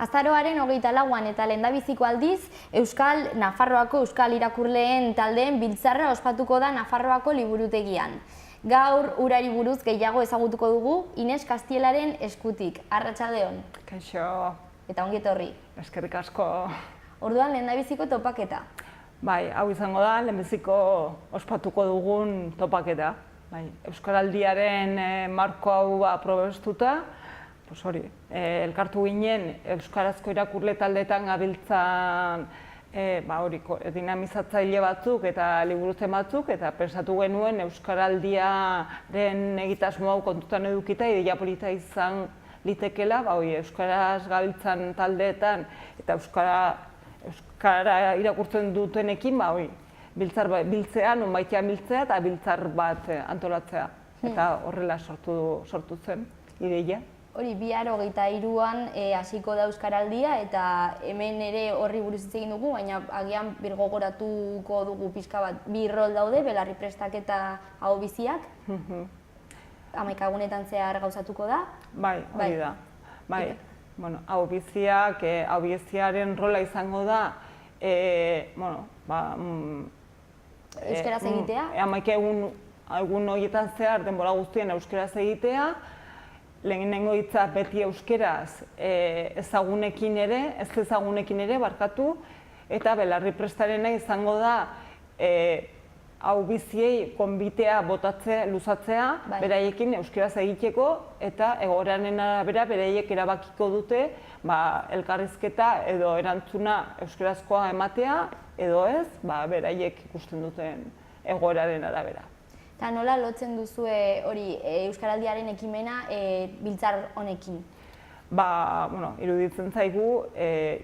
Azaroaren 24an eta lehendabiziko aldiz, Nafarroako Euskal Irakurleen taldeen biltzarra ospatuko da Nafarroako liburutegian. Gaur urari buruz gehiago ezagutuko dugu Ines Kastielaren eskutik. Arratsaldeon. Kaixo. Eta ongi etorri. Eskerrik asko. Orduan lehendabiziko topaketa. Bai, hau izango da lehendabiziko ospatuko dugun topaketa. Bai, Euskaraldiaren marko hau aprobestuta, elkartu ginen euskarazko irakurle taldeetan gabiltzan dinamizatzaile batzuk eta liburutzen batzuk, eta pensatu genuen Euskaraldiaren egitasmo hau kontutan edukita ideia polita izan litekela, euskaraz gabiltzan taldeetan eta euskara irakurtzen dutenekin biltzea, nonbaitean biltzea eta biltzar bat antolatzea. Eta horrela sortu zen ideia. Hori, bihar 23an hasiko da Euskaraldia eta hemen ere horri buruz hitz egin dugu, baina agian birgogoratuko dugu pixka bat. Bi rol daude, belarri prestaketa hau biziak. 11 egunetan zehar gauzatuko da. Bai, hori da. Bai, hau biziak, hau biziaren rola izango da, euskaraz egitea? 11 egun horietan zehar denbora guztien euskaraz egitea, lehenengo hitza beti euskaraz ezagunekin ere, barkatu, eta belarri prestarena izango da hau biziei konbitea botatzea, luzatzea, beraiekin euskaraz egiteko, eta egoeraren arabera beraiek erabakiko dute elkarrizketa edo erantzuna euskarazkoa ematea, edo ez, beraiek ikusten duten egoeraren arabera. Eta nola lotzen duzue hori Euskaraldiaren ekimena biltzar honekin? Iruditzen zaigu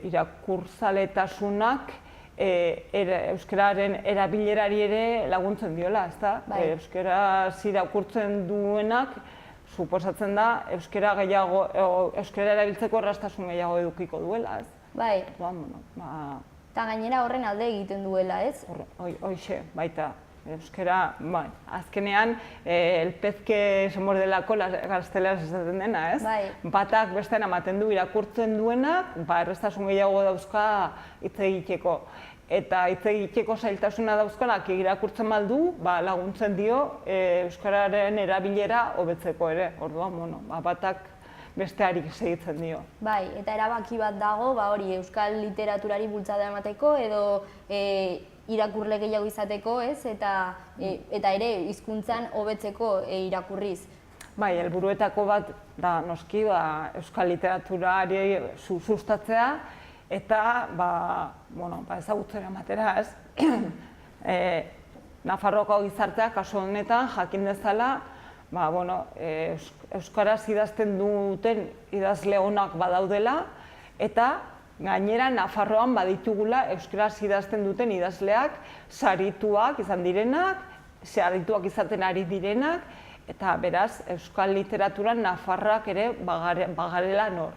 irakurzaletasunak euskararen erabilerari ere laguntzen diola, ezta? Euskaraz irakurtzen duenak suposatzen da euskara erabiltzeko erraztasun gehiago edukiko duela, ez? Bai. Eta gainera horren alde egiten duela, ez? Hoxe, baita. Euskara, azkenean, el pez que se morde la cola gazteleraz esaten dena, ez? Batak bestean ematen du irakurtzen duenak, erraztasun gehiago dauzka hitz egiteko. Eta hitz egiteko zailtasuna dauzkanak irakurtzen baldu, laguntzen dio euskararen erabilera hobetzeko ere. Orduan, batak besteari segitzen dio. Bai, eta erabaki bat dago, hori euskal literaturari bultzada emateko edo irakurle gehiago izateko, ez? Eta ere hizkuntzan hobetzeko irakurriz. Bai, helburuetako bat da noski euskal literaturari sustatzea eta ezagutzen ematera, ez? Nafarroako gizarteak kasu honetan jakin dezala euskaraz idazten duten idazle onak badaudela eta gainera, Nafarroan baditugula euskaraz idazten duten idazleak sarituak izan direnak, sarituak izaten ari direnak, eta beraz, euskal literaturan Nafarrak ere bagarela nor.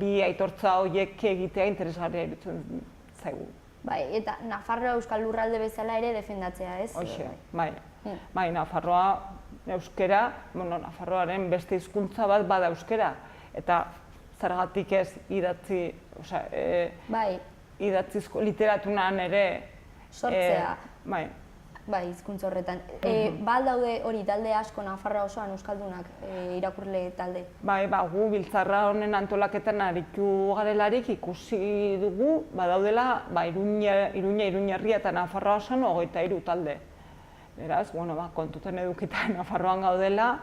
Bi aitortza horiek egitea interesgarria iruditzen zaigu. Bai, eta Nafarroa euskal lurralde bezala ere defendatzea, ez? Hoxe, bai. Bai, Nafarroa euskara, Nafarroaren beste hizkuntza bat bada euskara, eta zergatik ez idatzizko literaturan ere sortzea. Bai, hizkuntza horretan. Daude hori talde asko Nafarroa osoan euskaldunak irakurle talde? Bai, gu biltzarra honen antolaketan aritu garelarik ikusi dugu, badaudela Iruña eta Nafarroa osoan 23 talde. Beraz, kontutan edukita Nafarroan gaudela,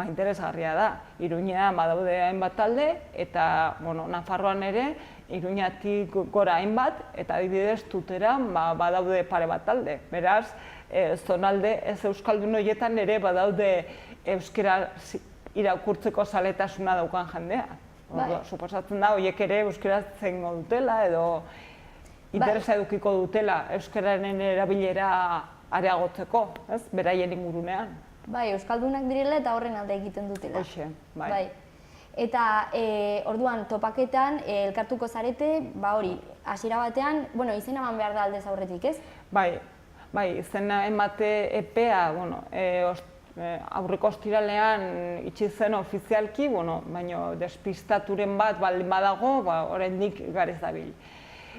interesgarria da. Iruñean badaude hainbat talde, eta Nafarroan ere, Iruñatik gora hainbat, eta adibidez Tuteran badaude pare bat talde. Beraz, zonalde ez euskaldun horietan ere badaude euskara irakurtzeko zaletasuna daukan jendea. Suposatzen da, horiek ere euskaraz zengo dutela, edo interesa edukiko dutela euskararen erabilera areagotzeko, beraien ingurunean. Bai, euskaldunak direla eta horren alde egiten dutela. Hoxe, bai. Eta orduan topaketan elkartuko zarete, hori, hasiera batean, izena eman behar da aldez aurretik, ez? Bai, izena emate epea, aurreko ostiralean itxi zen ofizialki, baina despistaturen bat baldin badago, oraindik garez dabil.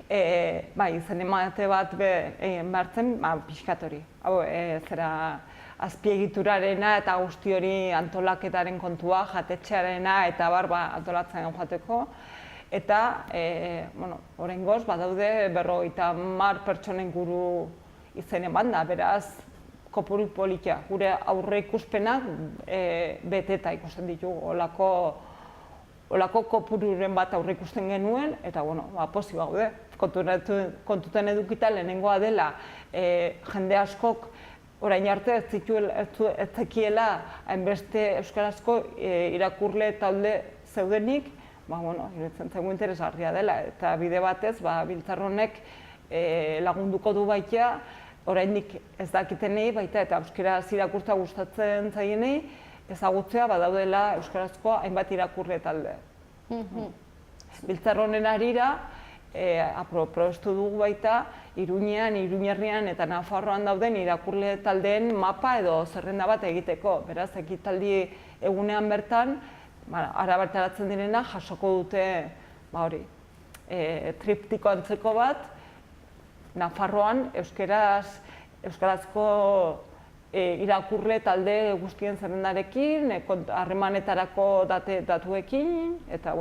Izen emate bat behartzen, pixkat hori. Zera azpiegiturarena eta guzti hori antolaketaren kontua, jatetxearena eta antolatzen joateko. Eta, oraingoz, badaude 50 pertsonen guru izen eman da, beraz, kopuru politia. Gure aurre ikuspenak beteta ikusten ditugu, olako kopururen bat aurre ikusten genuen, eta, pozik gaude. Kontuten edukita lehenengoa dela, jende askok orain arte ez zekiela hainbeste euskarazko irakurle talde zeudenik, iruditzen zaigu interesgarria dela, eta bide batez, Biltzar honek lagunduko du baita, oraindik ez dakitenei baita eta euskaraz irakurtzea gustatzen zaienei, ezagutzea badaudela euskarazko hainbat irakurle talde. Biltzar honen harira, aprobestu dugu baita, Iruñean, Iruñerrian eta Nafarroan dauden irakurle taldeen mapa edo zerrenda bat egiteko. Beraz, ekitaldi egunean bertan, ara bertaratzen direna, jasoko dute triptiko antzeko bat, Nafarroan euskarazko irakurle talde guztien zerrendarekin, harremanetarako datuekin eta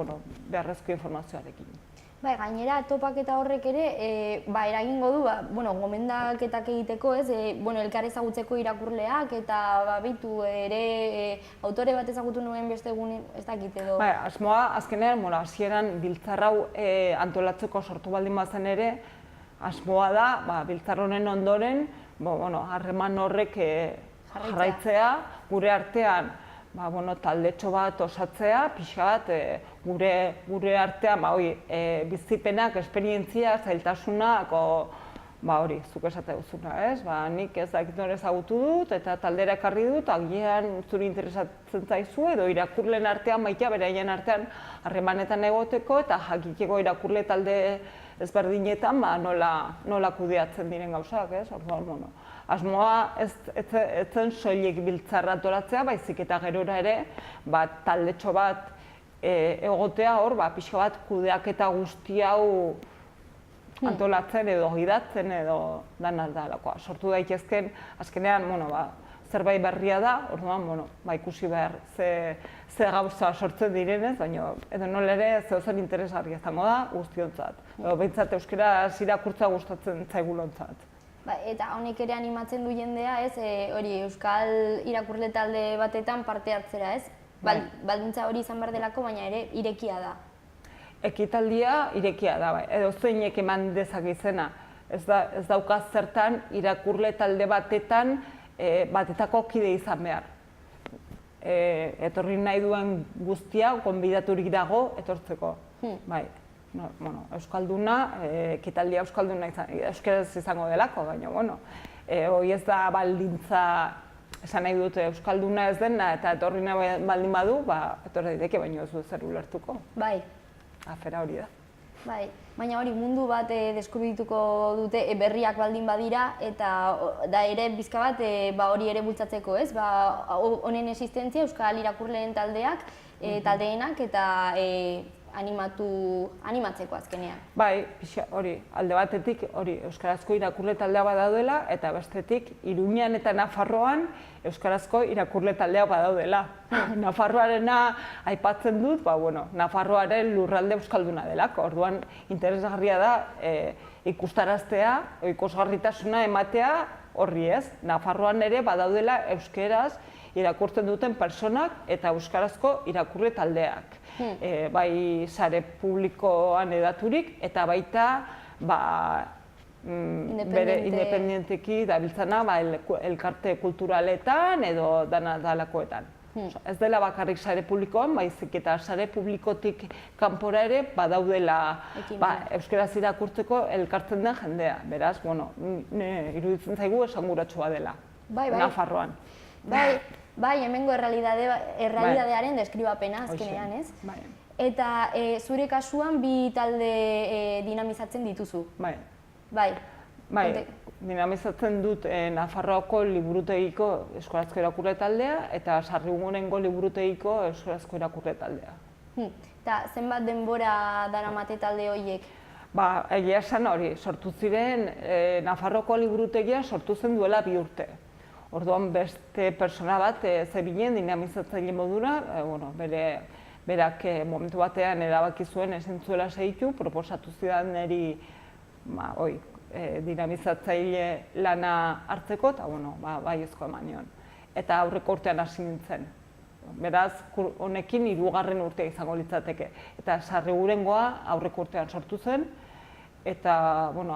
beharrezko informazioarekin. Gainera, topaketa horrek ere, eragingo du, gomendaketak egiteko, elkar ezagutzeko irakurleak, eta bitu ere autore bat ezagutu nuen beste egun ez dakit edo. Asmoa, azkenean, hasieran Biltzar hau antolatzeko sortu baldin bazen ere, asmoa da, Biltzar honen ondoren, harreman horrek jarraitzea, gure artean, taldetxo bat osatzea, pixka bat gure artean bizipenak, esperientzia, zailtasunak, zuk esate duzuna, ez? Nik ez dakit nore ezagutu dut eta taldera ekarri dut, agian zuri interesatzen zaizu edo irakurleen artean, beraien artean harremanetan egoteko eta jakiteko irakurle talde ezberdinetan nola kudeatzen diren gauzak, ez? Asmoa ez zen soilik Biltzar antolatzea, baizik eta gerora ere taldetxo bat egotea hor, pixka bat kudeaketa guzti hau antolatzen edo gidatzen edo dan aldalakoa. Sortu daitezken, azkenean, zerbait berria da, orduan, ikusi behar ze gauza sortzen direnez, baina edo nola ere zeozen interesgarria izango da guztiontzat. Behintzat euskaraz irakurtza gustatzen zaigulontzat. Eta honek ere animatzen du jendea, hori euskal irakurle talde batetan parte hartzera, ez? Baldintza hori izan behar delako, baina ere irekia da. Ekitaldia irekia da, edo zeinek eman dezak izena. Ez daukaz zertan irakurle talde batetan batetako kide izan behar. Etorri nahi duen guztia, gonbidaturik dago, etortzeko. Euskalduna, ekitaldia euskalduna euskaraz izango delako, baina, hori ez da baldintza esan nahi dute euskalduna ez dena eta etorri nahi baldin badu, etorri daiteke, baina ez du zer ulertuko. Afera hori da. Baina hori mundu bat deskubrituko dute berriak baldin badira eta da ere bizka bat hori ere bultzatzeko, ez? Honen existentzia euskal irakurleen taldeenak eta animatzeko azkenean. Hori, alde batetik, euskarazko irakurle taldea badaudela eta bestetik, Iruñean eta Nafarroan euskarazko irakurle taldea badaudela. Nafarroarena aipatzen dut, Nafarroaren lurralde euskalduna delako. Orduan, interesgarria da ikustaraztea, ikusgarritasuna ematea horri ez. Nafarroan ere badaudela euskaraz irakurtzen duten personak eta euskarazko irakurle taldeak. Bai sare publikoan edaturik eta baita bere independenteki dabiltzana elkarte kulturaletan edo dalakoetan. Ez dela bakarrik sare publikoan, baizik eta sare publikotik kanpora ere badaudela euskaraz irakurtzeko elkartzen den jendea. Beraz, iruditzen zaigu esanguratsua dela, Nafarroan. Hemengo errealidadearen deskribapena azkenean, ez? Eta zure kasuan bi talde dinamizatzen dituzu? Bai, dinamizatzen dut Nafarroako liburutegiko euskarazko irakurle taldea eta Sarrigunengo liburutegiko euskarazko irakurle taldea. Eta zenbat denbora daramate talde horiek? Ba, egia esan hori, sortu ziren, Nafarroko liburutegia sortu zen duela 2 urte. Orduan beste persona bat zebilen dinamizatzaile modura, berak momentu batean erabaki zuen ezin zuela segitu, proposatu zidan niri dinamizatzaile lana hartzeko, eta baiezkoa eman nion. Eta aurreko urtean hasi nintzen. Beraz, honekin 3. urtea izango litzateke. Eta Sarrigurengoa aurreko urtean sortu zen, eta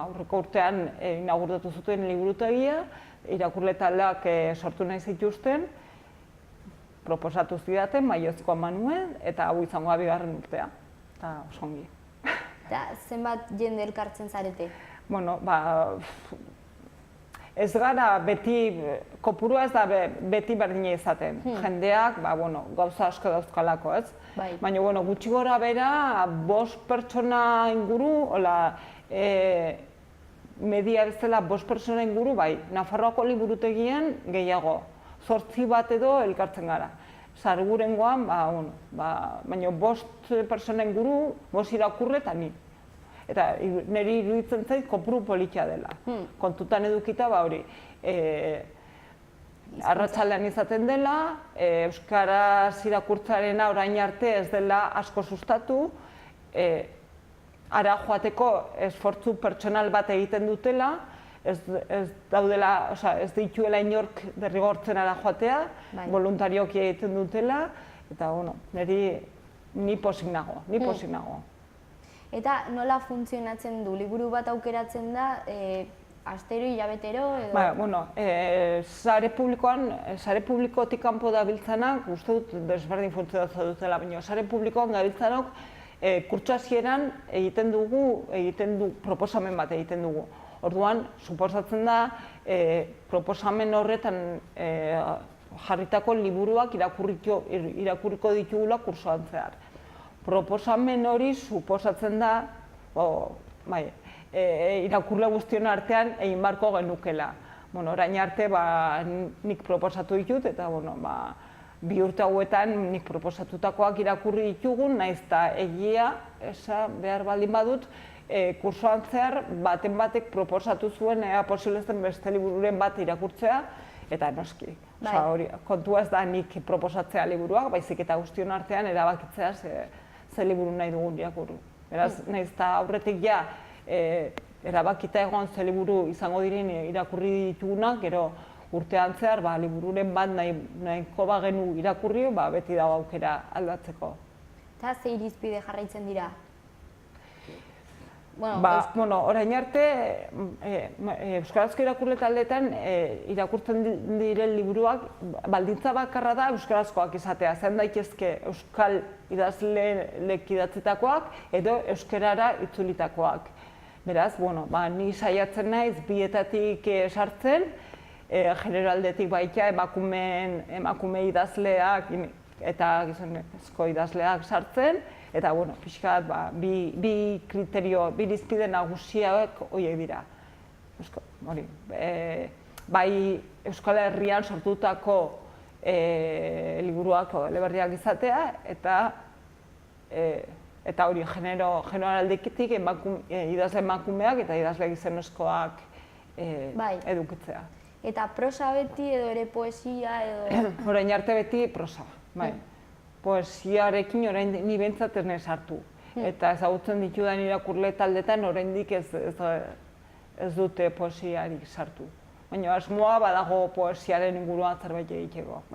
aurreko urtean inauguratu zuten liburutegia, irakurle taldeak sortu nahi zituzten, proposatu zidaten, baiezkoa eman nuen, eta hau izango 2. urtea. Eta oso ongi. Eta zenbat jende elkartzen zarete? Ez gara beti, kopurua ez da beti berdina izaten. Jendeak, gauza asko dauzkalako, ez? Baina, gutxi gora bera, 5 pertsona inguru, media bezala 5 pertsona inguru, Nafarroako liburutegian gehiago. 8 bat edo elkartzen gara. Sarrigurengoan, baina 5 pertsona inguru, 5 irakurle eta ni. Eta niri iruditzen zait kopuru politia dela. Kontutan edukita, arratsaldean izaten dela, euskaraz irakurtzarena orain arte ez dela asko sustatu, ara joateko esfortzu pertsonal bat egiten dutela, ez dituela inork derrigortzen ara joatea, voluntarioki egiten dutela, eta ni pozik nago. Eta nola funtzionatzen du? Liburu bat aukeratzen da, astero, hilabetero? Sare publikotik kanpo dabiltzanak, uste dut desberdin funtzionatzen dutela, baina sare publikoan gabiltzanok kurtso hasieran egiten du proposamen bat egiten dugu. Orduan, suposatzen da, proposamen horretan jarritako liburuak irakurriko ditugula kursoan zehar. Proposamen hori suposatzen da, irakurle guztion artean egin beharko genukela. Orain arte nik proposatu ditut eta 2 urte hauetan nik proposatutakoak irakurri ditugun, nahiz eta egia, behar baldin badut, kursoan zehar baten batek proposatu zuen ea posible zen beste libururen bat irakurtzea, eta noski. Kontua ez da nik proposatzea liburuak, baizik eta guztion artean erabakitzea ze liburu nahi dugun irakurri. Beraz, nahiz eta aurretik erabakita egon ze liburu izango diren irakurri ditugunak, gero urtean zehar libururen bat nahiko bagenu irakurri, beti dago aukera aldatzeko. Eta ze irizpide jarraitzen dira? Orain arte, euskarazko irakurle taldeetan irakurtzen diren liburuak baldintza bakarra da euskarazkoak izatea. Zen daitezke euskal idazleek idatzitakoak edo euskarara itzulitakoak. Beraz, ni saiatzen naiz bietatik sartzen, generaldetik baita emakume idazleak eta gizonezko idazleak sartzen, eta, pixka bat, bi kriterio, bi irizpide nagusiak horiek dira. Bai Euskal Herrian sortutako liburuak eleberriak izatea, eta hori generaldetik idazle emakumeak eta idazle gizonezkoak edukitzea. Eta prosa beti edo ere poesia edo... Orain arte beti prosa, bai. Poesiarekin orain ni behintzat ez nahi sartu. Eta ezagutzen ditudan irakurle taldetan oraindik ez dute poesiarik sartu. Baina asmoa badago poesiaren inguruan zerbait egiteko.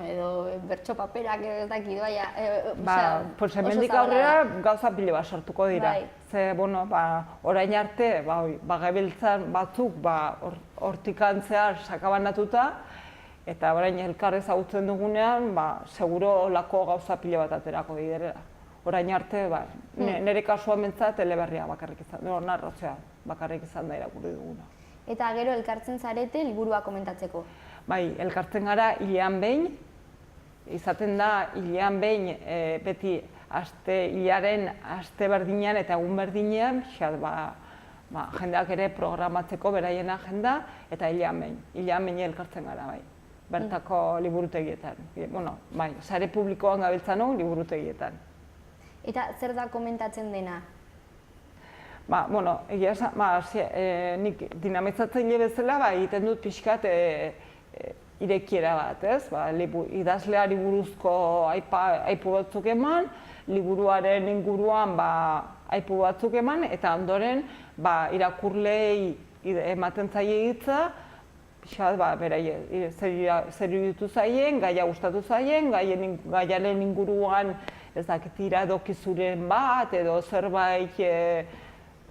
Edo bertso paperak ez dakit, hemendik aurrera gauza pilo bat sortuko dira. Ze, orain arte, gabiltzan batzuk hortik antzear sakabanatuta, eta orain elkar ezagutzen dugunean, seguro olako gauza pilo bat aterako direla. Orain arte, nire kasuan mentzat eleberria bakarrik izan, narrazioa bakarrik izan da irakurri duguna. Eta gero elkartzen zarete liburua komentatzeko? Bai, elkartzen gara hilean behin, izaten da hilean behin beti hilaren aste berdinean eta egun berdinean, jendeak ere programatzeko beraien agenda, eta hilean behin elkartzen gara, bai, bertako liburutegietan. Bueno, bai, sare publikoan gabiltzan hau liburutegietan. Eta zer da komentatzen dena? Bueno, egia esan, nik dinamitzatzaile bezala egiten dut pixkat irekiera bat, ez? Idazleari buruzko aipu batzuk eman, liburuaren inguruan aipu batzuk eman, eta ondoren irakurleei ematen zaie hitza, pixkat, zer iruditu zaien, gaia gustatu zaien, gaiaren inguruan ez dakit iradokizuren bat edo zerbait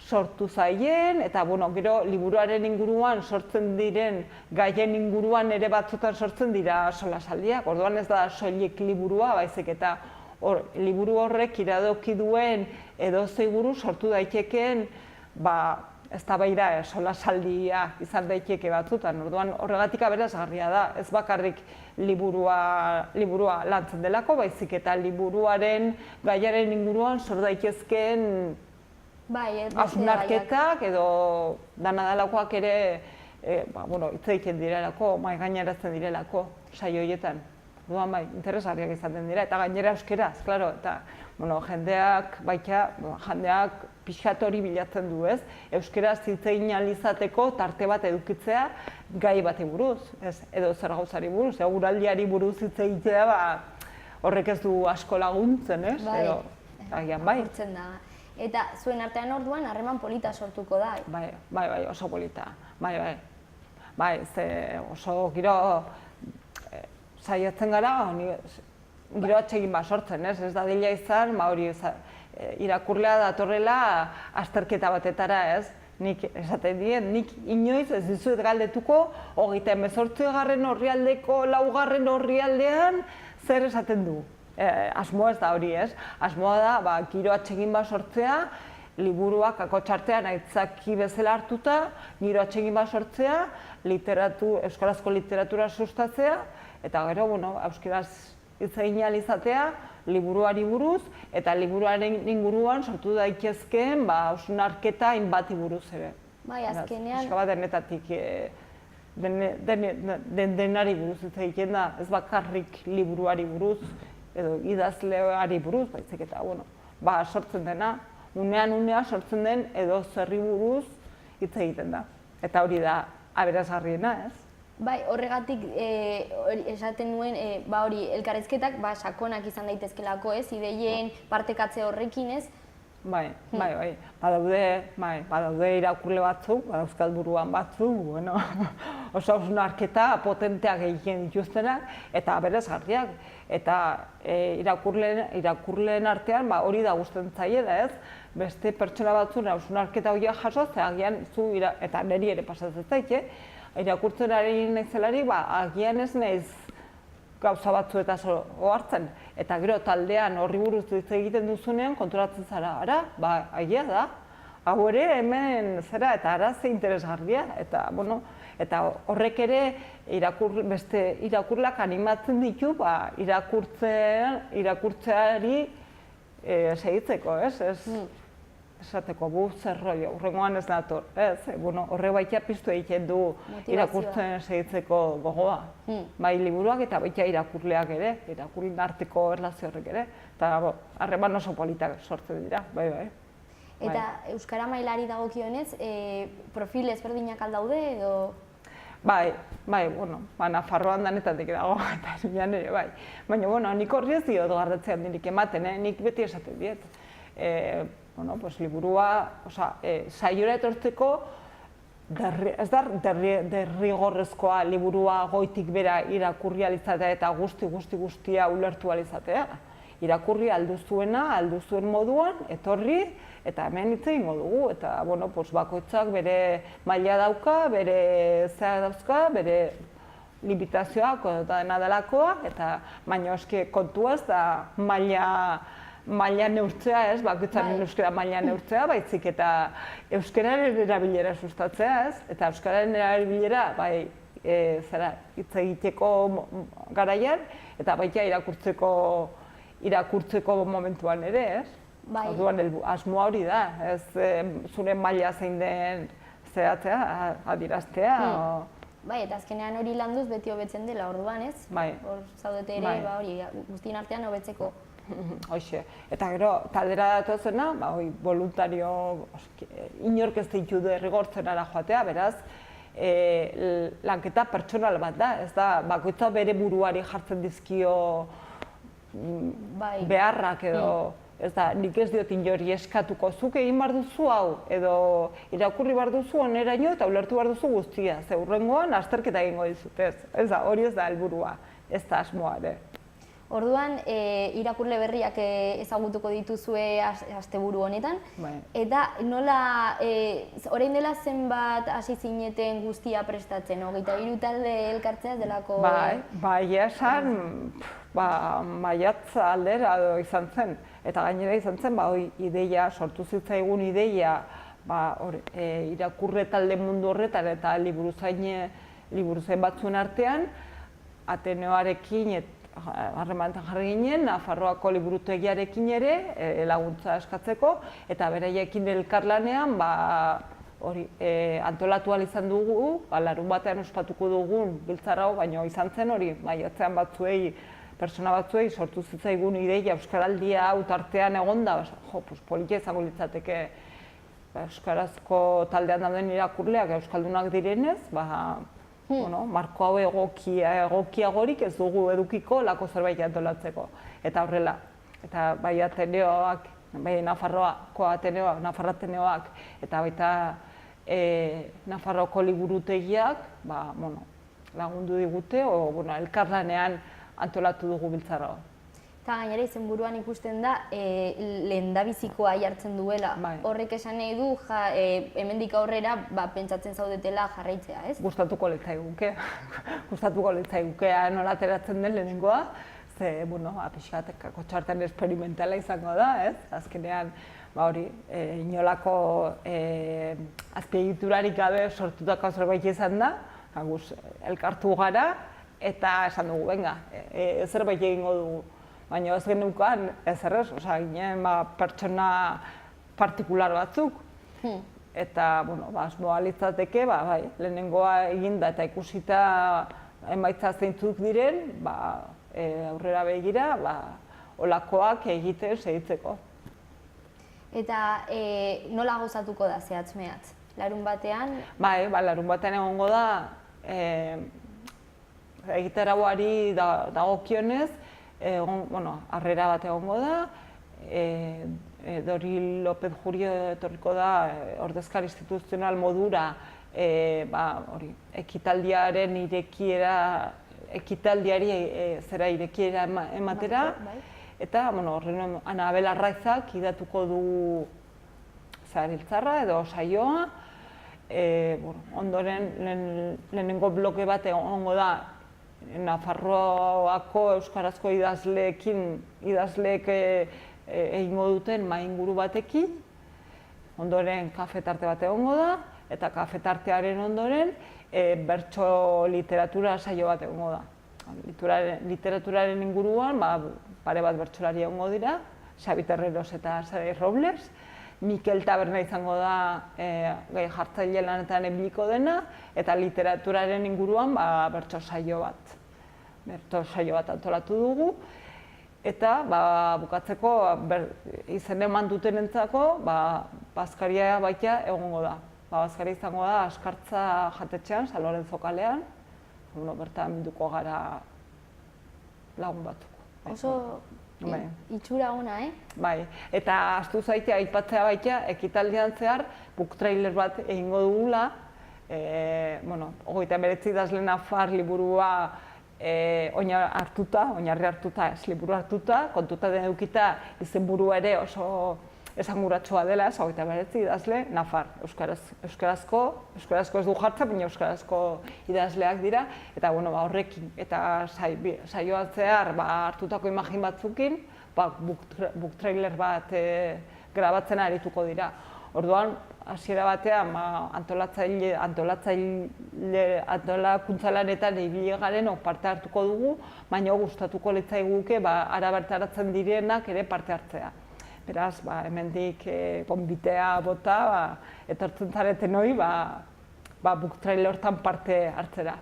sortu zaien, eta gero liburuaren inguruan sortzen diren, gaien inguruan ere batzutan sortzen dira solasaldiak, orduan ez da soilik liburua, baizik eta liburu horrek iradoki duen edozein buru sortu daitekeen eztabaida solasaldia izan daiteke batzutan, orduan horregatik aberasgarria da, ez bakarrik liburua lantzen delako, baizik eta liburuaren gaiaren inguruan sor daitezkeen hausnarketak edo dana delakoak ere hitz egiten direlako, mahai gaineratzen direlako saio horietan. Orduan interesgarriak izaten dira, eta gainera euskeraz, klaro, eta jendeak pixkat hori bilatzen du, ez? Euskeraz hitz egin ahal izateko tarte bat edukitzea gai bati buruz, edo zer gauzari buruz, eguraldiari buruz hitz egitea horrek ez du asko laguntzen, ez? Bai, eta zuen artean orduan harreman polita sortuko da. Bai, oso polita, bai, oso giro saiatzen gara, giro atsegin bat sortzen, ez da dila izan, hori irakurlea datorrela azterketa batetara, ez? Nik esaten dien, nik inoiz ez dizuet galdetuko 38. orrialdeko 4. orrialdean zer esaten du. Asmoa ez da hori, ez? Asmoa da, giro atsegin bat sortzea, liburuak akotxartean aitzaki bezala hartuta, giro atsegin bat sortzea, euskarazko literatura sustatzea, eta gero, euskaraz hitz egin ahal izatea, liburuari buruz, eta liburuaren inguruan sortu daitezkeen hausnarketa hainbati buruz ere. Bai, azkenean... Pixka bat denetatik, denari buruz hitz egiten da, ez bakarrik liburuari buruz, edo idazleari buruz, baizik eta, sortzen dena, unean sortzen den edo zerri buruz hitz egiten da. Eta hori da aberasgarriena, ez? Bai, horregatik esaten nuen, elkarrizketak sakonak izan daitezkelako, ez? Ideien partekatze horrekin, ez? Bai. Badaude irakurle batzuk, badauzkat buruan batzuk, oso hausnarketa potenteak egiten dituztenak, eta aberasgarriak. Eta irakurleen artean hori da gustatzen zaie da, ez? Beste pertsona batzuen hausnarketa horiek jaso, agian eta niri ere pasatzen zait, irakurtzen ari naizelari, agian ez naiz gauza batzuetaz ohartzen. Eta gero taldean horri buruz hitz egiten duzunean konturatzen zara, egia da, hau ere hemen zera eta arazi interesgarria. Eta horrek ere beste irakurlak animatzen ditu irakurtzeari segitzeko, ez? Esateko, zer rollo, hurrengoan ez dator, ez? Horre baita piztu egiten du irakurtzen segitzeko gogoa. Bai liburuak eta baita irakurleak ere, irakurleen arteko erlazio horrek ere. Eta harreman oso politak sortzen dira, bai. Eta euskara mailari dagokionez, profil ezberdinak aldaude edo? Bai, Nafarroan danetatik dago, eta Iruñan ere, bai. Baina, nik horri ez diot garratzean dirik ematen, nik beti esaten diet. Liburua, saiora etortzeko, ez da derrigorrezkoa liburua goitik bera irakurri alizatea eta guztia ulertu alizatea. Irakurri alduzuena, alduzuen moduan, etorri, eta hemen hitz egingo dugu. Eta, bakoitzak bere maila dauka, bere zea dauzka, bere limitazioak eta dena delakoa, eta baina eske kontua ez da maila neurtzea, ez? Bakoitzaren euskara maila neurtzea, baizik eta euskararen erabilera sustatzea, ez? Eta euskararen erabilera, hitz egiteko garaian, eta baita irakurtzeko momentuan ere, ez? Bai. Orduan, asmoa hori da, ez zure maila zein den zehatzea, adiraztea. Bai, eta azkenean hori landuz beti hobetzen dela, orduan ez? Bai. Hor zaudete ere, hori, guztien artean hobetzeko. Hoxe, eta gero, taldera datozena, voluntario, inork ez ditu derrigortzen ara joatea, beraz, lanketa pertsonal bat da, ez da, bakoitza bere buruari jartzen dizkio beharrak edo, ez da, nik ez diot inori eskatuko, zuk egin behar duzu hau, edo irakurri behar duzu oneraino eta ulertu behar duzu guztia, ze hurrengoan azterketa egingo dizut, ez da, hori ez da helburua, ez da asmoa ere. Orduan, irakurle berriak ezagutuko dituzue asteburu honetan, eta nola, orain dela zenbat hasi zineten guztia prestatzen, 23 talde elkartzea delako? Bai, esan, maiatza aldera izan zen, eta gainera izan zen, ideia, sortu zitzaigun ideia, irakurre talde mundu horretan eta liburuzain batzuen artean, Ateneoarekin harremanetan jarri ginen, Nafarroako liburutegiarekin ere laguntza eskatzeko, eta beraiekin elkarlanean antolatu ahal izan dugu, larunbatean ospatuko dugun biltzar hau, baina izan zen hori maiatzean pertsona batzuei sortu zitzaigun ideia Euskaraldia hau tartean egonda, politia izango litzateke euskarazko taldean dauden irakurleak euskaldunak direnez, marko hau egokiagorik ez dugu edukiko lako zerbait antolatzeko. Eta horrela, eta bai Ateneoak, bai Nafarroako Ateneoak, Nafarro Ateneoak, eta baita Nafarroako liburutegiak lagundu digute, elkarlanean antolatu dugu biltzarra. Eta gainera izenburuan ikusten da, lehendabizikoa jartzen duela. Horrek esan nahi du, hemendik aurrera pentsatzen zaudetela jarraitzea, ez? Gustatuko litzaiguke. Gustatuko litzaiguke nola ateratzen den lehenengoa. Ze, pixkat, kotxartean esperimentala izango da, ez? Azkenean, inolako azpiegiturarik gabe sortutako zerbait izan da. Elkartu gara, eta esan dugu, venga, zerbait egingo dugu. Baina ez genukan ezerrez, ginen pertsona partikular batzuk. Eta, asmoa litzateke, lehenengoa eginda eta ikusita emaitza zeintzuk diren, aurrera begira, olakoak egiten segitzeko. Eta nola gozatuko da zehatz-mehatz? Larun batean? Larun batean egongo da, egitaragoari dagokionez, harrera bat egongo da, Dori López Jurio etorriko da ordezkari instituzional modura ekitaldiaren irekiera ematera, eta horren Anabel Arraizak idatuko du zabiltzarra edo saioa, ondoren lehenengo bloke bat egongo da Nafarroako euskarazko idazleek egingo duten mainguru batekin, ondoren kafetarte bat egongo da, eta kafetartearen ondoren bertso literatura saio bat egongo da. Literaturaren inguruan pare bat bertsolari egongo dira, Xabi Terreros eta Sara Robles, Mikel Taberna izango da gai jartzaile lanetan ebiliko dena, eta literaturaren inguruan bertso saio bat antolatu dugu. Eta bukatzeko izen eman dutenentzako bazkaria baita egongo da. Bazkaria izango da Askartza jatetxean, San Lorenzo kalean, bertan bilduko gara lagun batzuk. Oso itxura ona, Bai, eta ahaztu zaitea aipatzea baita, ekitaldian zehar book trailer bat egingo dugula, 29 idazle nafar liburua oinarri hartuta, ez liburu hartuta, kontuta den edukita izenburua ere oso esanguratsua dela, 29 idazle nafar, euskarazko ez du jartzen, baina euskarazko idazleak dira, eta horrekin, eta saioan zehar hartutako imagin batzukin, book trailer bat grabatzen arituko dira. Orduan, hasiera batean antolakuntza lanetan ibili garenok parte hartuko dugu, baina gustatuko litzaiguke ara bertaratzen direnak ere parte hartzea. Beraz, hemendik gonbitea bota, etortzen zareten hori, book trail hortan parte hartzera.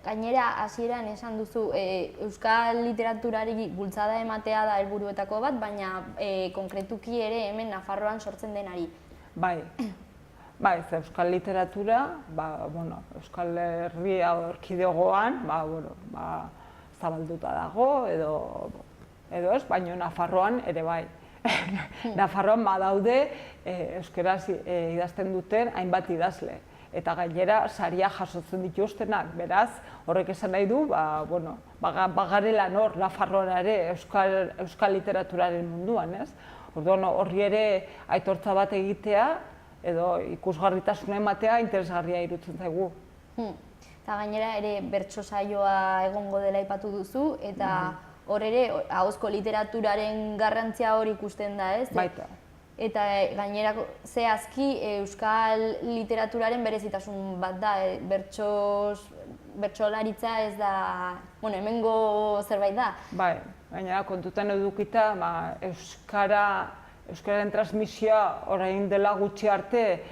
Gainera, hasieran esan duzu, euskal literaturari bultzada ematea da helburuetako bat, baina konkretuki ere hemen Nafarroan sortzen denari. Bai, euskal literatura, Euskal Herria erkidegoan, zabalduta dago, edo ez, baina Nafarroan ere bai. Nafarroan badaude euskaraz idazten duten hainbat idazle. Eta gainera saria jasotzen dituztenak, beraz, horrek esan nahi du, bagarela nor Nafarroan ere euskal literaturaren munduan, ez? Orduan horri ere aitortza bat egitea, edo ikusgarritasuna ematea interesgarria iruditzen zaigu. Eta gainera ere bertso saioa egongo dela aipatu duzu, eta hor ere ahozko literaturaren garrantzia hori ikusten da, ez? Baita. Eta gainera zehazki euskal literaturaren berezitasun bat da, bertsolaritza ez da, hemengo zerbait da. Bai, gainera kontutan edukita, euskararen transmisioa orain dela gutxi arte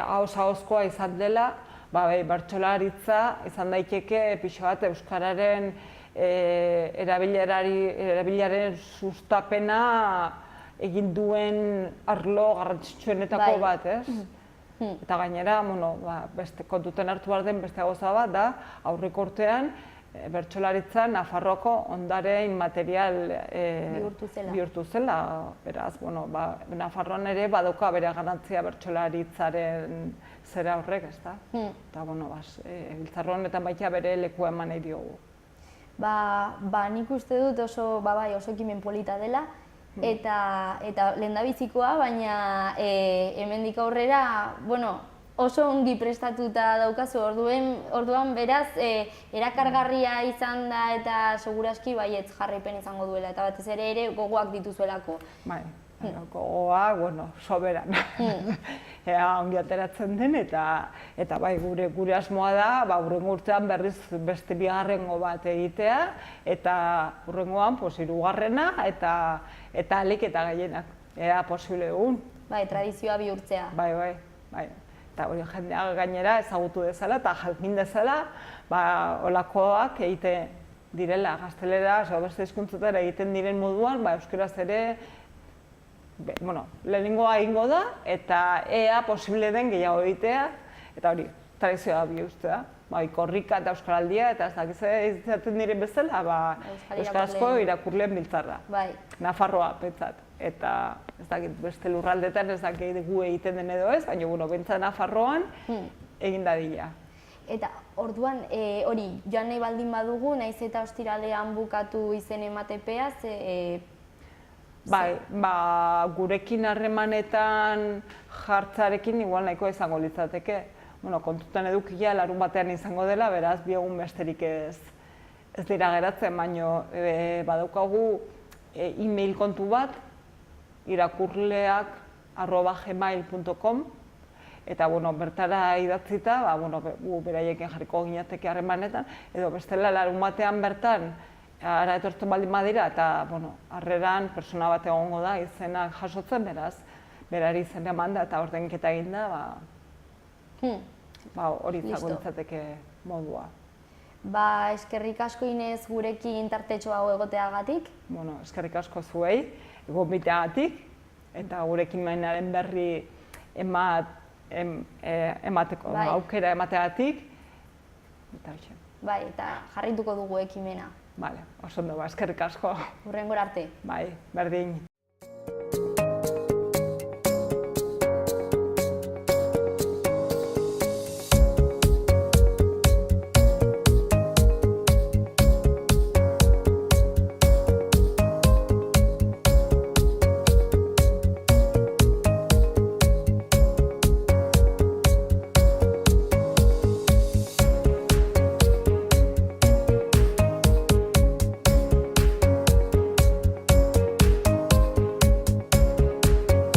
ahoz-ahozkoa izan dela, bertsolaritza izan daiteke pixo bat euskararen erabileraren sustapena egin duen arlo garrantzitsuenetako bat, ez? Eta gainera, kontutan hartu behar den beste gauza bat da, aurreko urtean, bertsolaritza Nafarroako ondare inmaterial bihurtu zela. Beraz, Nafarroan ere badauka bere garrantzia bertsolaritzaren zera horrek, ez da? Eta, Biltzar honetan baita bere lekua eman nahi diogu. Nik uste dut oso ekimen polita dela, eta lehendabizikoa, baina hemendik aurrera oso ongi prestatuta daukazu, orduan beraz erakargarria izan da eta seguraski baietz jarraipen izango duela, eta batez ere gogoak dituzuelako. Bai, gogoa, soberan. Ea ongi ateratzen den, eta bai gure asmoa da, hurrengo urtean berriz beste bigarrengo bat egitea, eta hurrengoan hirugarrena eta alik eta gehienak, ea posible dugun. Bai, tradizioa bihurtzea. Bai. Eta hori jendea gainera ezagutu dezala eta jakin dezala, holakoak egiten direla, gazteleraz edo beste hizkuntzetara egiten diren moduan, euskaraz ere lehenengoa egingo da, eta ea posible den gehiago egitea, eta hori, tradizioa bihurtzea. Korrika eta euskaraldia, eta ez dakiz izaten diren bezala, euskarazko irakurleen biltzarra. Nafarroa, pentsat. Eta ez dakit beste lurraldetan ez dakit gu egiten den edo ez, baina pentsat Nafarroan egin dadila. Eta orduan, hori, joan nahi baldin badugu, nahiz eta ostiralean bukatu izen ematepeaz, gurekin harremanetan jartzarekin igual nahiko izango litzateke. Kontutan edukia larun batean izango dela, beraz, bi egun besterik ez dira geratzen, baina badaukagu e-mail kontu bat, irakurleak@gmail.com, eta bertara idatzita, beraiekin jarriko ginateke harremanetan, edo bestela larun batean bertan, ara etortzen baldin badira, eta harreran persona bat egongo da izenak jasotzen, beraz, berari izena eman da eta ordenketa egin da, hori izango litzateke modua. Eskerrik asko Inez gurekin tartetxo hau egoteagatik. Eskerrik asko zuei, gonbiteagatik, eta gurekin mainaren berri emateko aukera emateagatik. Eta jarrituko dugu ekimena. Oso ondo, eskerrik asko. Hurrengora arte. Berdin.